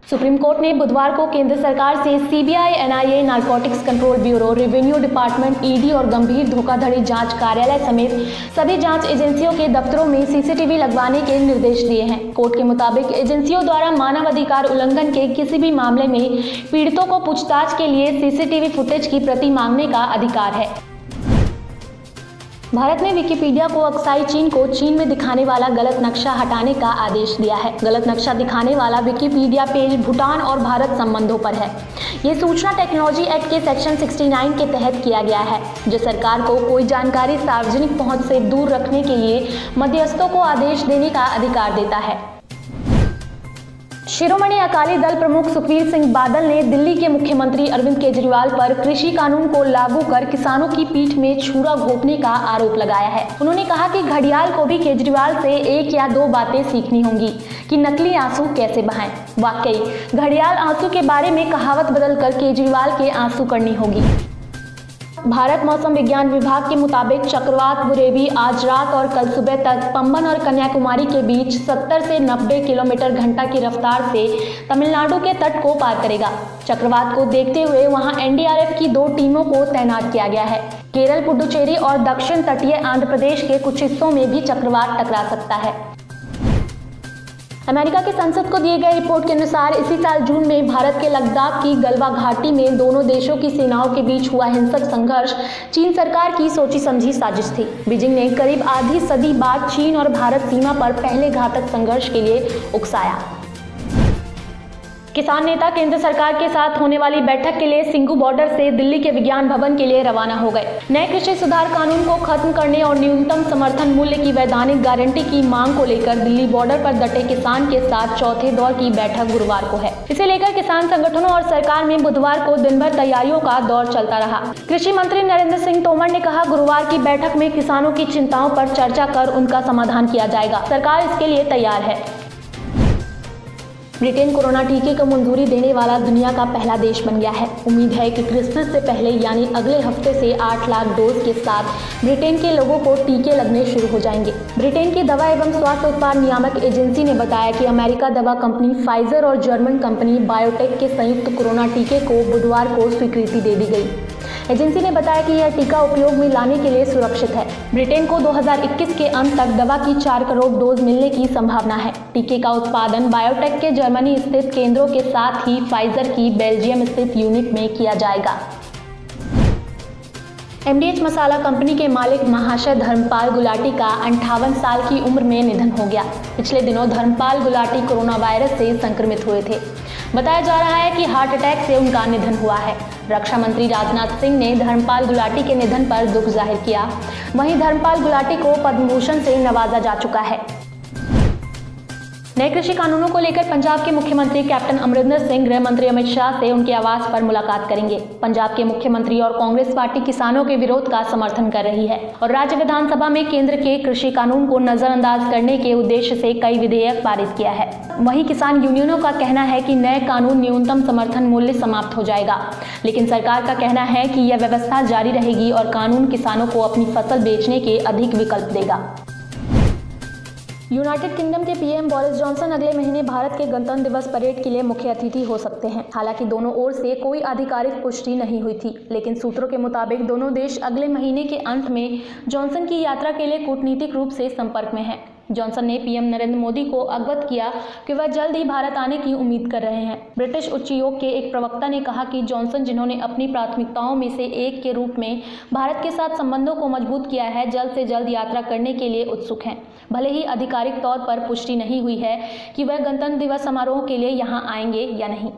Supreme court ने बुधवार को केंद्र सरकार से CBI, NIA, narcotics control bureau, revenue department, ED और गंभीर धोखाधड़ी जांच कार्यालय समेत सभी जांच एजेंसियों के दफ्तरों में सीसीटीवी लगवाने के निर्देश दिए हैं। कोर्ट के मुताबिक एजेंसियों द्वारा मानवाधिकार उल्लंघन के किसी भी मामले में पीड़ितों को पूछताछ के लिए सीसीटीवी फुटेज की प्रति मांगने का अधिकार है। भारत ने विकिपीडिया को अक्साई चीन को चीन में दिखाने वाला गलत नक्शा हटाने का आदेश दिया है। गलत नक्शा दिखाने वाला विकिपीडिया पेज भूटान और भारत संबंधों पर है। ये सूचना टेक्नोलॉजी एक्ट के सेक्शन 69 के तहत किया गया है, जो सरकार को कोई जानकारी सार्वजनिक पहुंच से दूर रखने के लिए मध्यस्थों को आदेश देने का अधिकार देता है। शिरोमणि अकाली दल प्रमुख सुखबीर सिंह बादल ने दिल्ली के मुख्यमंत्री अरविंद केजरीवाल पर कृषि कानून को लागू कर किसानों की पीठ में छुरा घोंपने का आरोप लगाया है। उन्होंने कहा कि घड़ियाल को भी केजरीवाल से एक या दो बातें सीखनी होंगी कि नकली आंसू कैसे बहाएं। वाकई घड़ियाल आंसू के बारे में कहावत बदलकर केजरीवाल के आंसू करनी होगी। भारत मौसम विज्ञान विभाग के मुताबिक चक्रवात बुरेवी आज रात और कल सुबह तक पंबन और कन्याकुमारी के बीच 70 से 90 किलोमीटर घंटा की रफ्तार से तमिलनाडु के तट को पार करेगा। चक्रवात को देखते हुए वहां एनडीआरएफ की 2 टीमों को तैनात किया गया है। केरल, पुडुचेरी और दक्षिण तटीय आंध्र प्रदेश के कुछ हिस्सों में भी चक्रवात टकरा सकता है। अमेरिका की संसद को दिए गए रिपोर्ट के अनुसार इसी साल जून में भारत के लद्दाख की गलवा घाटी में दोनों देशों की सेनाओं के बीच हुआ हिंसक संघर्ष चीन सरकार की सोची समझी साजिश थी। बीजिंग ने करीब आधी सदी बाद चीन और भारत सीमा पर पहले घातक संघर्ष के लिए उकसाया। किसान नेता केंद्र सरकार के साथ होने वाली बैठक के लिए सिंघू बॉर्डर से दिल्ली के विज्ञान भवन के लिए रवाना हो गए। नए कृषि सुधार कानून को खत्म करने और न्यूनतम समर्थन मूल्य की वैधानिक गारंटी की मांग को लेकर दिल्ली बॉर्डर पर डटे किसान के साथ चौथे दौर की बैठक गुरुवार को है। इसे लेकर किसान संगठनों और सरकार में बुधवार को दिन भर तैयारियों का दौर चलता रहा। कृषि मंत्री नरेंद्र सिंह तोमर ने कहा, गुरुवार की बैठक में किसानों की चिंताओं पर चर्चा कर उनका समाधान किया जाएगा। सरकार इसके लिए तैयार है। ब्रिटेन कोरोना टीके को मंजूरी देने वाला दुनिया का पहला देश बन गया है। उम्मीद है कि क्रिसमस से पहले यानी अगले हफ्ते से 8 लाख डोज के साथ ब्रिटेन के लोगों को टीके लगने शुरू हो जाएंगे। ब्रिटेन की दवा एवं स्वास्थ्य उत्पाद नियामक एजेंसी ने बताया कि अमेरिका दवा कंपनी फाइजर और जर्मन कंपनी बायोटेक के संयुक्त कोरोना टीके को बुधवार को स्वीकृति दे दी गई। एजेंसी ने बताया कि यह टीका उपयोग में लाने के लिए सुरक्षित है। ब्रिटेन को 2021 के अंत तक दवा की 4 करोड़ डोज मिलने की संभावना है। टीके का उत्पादन बायोटेक के जर्मनी स्थित केंद्रों के साथ ही फाइजर की बेल्जियम स्थित यूनिट में किया जाएगा। एमडीएच मसाला कंपनी के मालिक महाशय धर्मपाल गुलाटी का 58 साल की उम्र में निधन हो गया। पिछले दिनों धर्मपाल गुलाटी कोरोना वायरस से संक्रमित हुए थे। बताया जा रहा है कि हार्ट अटैक से उनका निधन हुआ है। रक्षा मंत्री राजनाथ सिंह ने धर्मपाल गुलाटी के निधन पर दुख जाहिर किया। वहीं धर्मपाल गुलाटी को पद्म भूषण से नवाजा जा चुका है। नए कृषि कानूनों को लेकर पंजाब के मुख्यमंत्री कैप्टन अमरिंदर सिंह गृह मंत्री अमित शाह से उनके आवास पर मुलाकात करेंगे। पंजाब के मुख्यमंत्री और कांग्रेस पार्टी किसानों के विरोध का समर्थन कर रही है और राज्य विधानसभा में केंद्र के कृषि कानून को नजरअंदाज करने के उद्देश्य से कई विधेयक पारित किया है। वहीं किसान यूनियनों का कहना है कि नए कानून न्यूनतम समर्थन मूल्य समाप्त हो जाएगा, लेकिन सरकार का कहना है कि यह व्यवस्था जारी रहेगी और कानून किसानों को अपनी फसल बेचने के अधिक विकल्प देगा। यूनाइटेड किंगडम के पीएम बोरिस जॉनसन अगले महीने भारत के गणतंत्र दिवस परेड के लिए मुख्य अतिथि हो सकते हैं। हालांकि दोनों ओर से कोई आधिकारिक पुष्टि नहीं हुई थी, लेकिन सूत्रों के मुताबिक दोनों देश अगले महीने के अंत में जॉनसन की यात्रा के लिए कूटनीतिक रूप से संपर्क में हैं। जॉनसन ने पीएम नरेंद्र मोदी को अवगत किया कि वह जल्द ही भारत आने की उम्मीद कर रहे हैं। ब्रिटिश उच्चायोग के एक प्रवक्ता ने कहा कि जॉनसन, जिन्होंने अपनी प्राथमिकताओं में से एक के रूप में भारत के साथ संबंधों को मजबूत किया है, जल्द से जल्द यात्रा करने के लिए उत्सुक हैं। भले ही आधिकारिक तौर पर पुष्टि नहीं हुई है कि वह गणतंत्र दिवस समारोह के लिए यहां आएंगे या नहीं।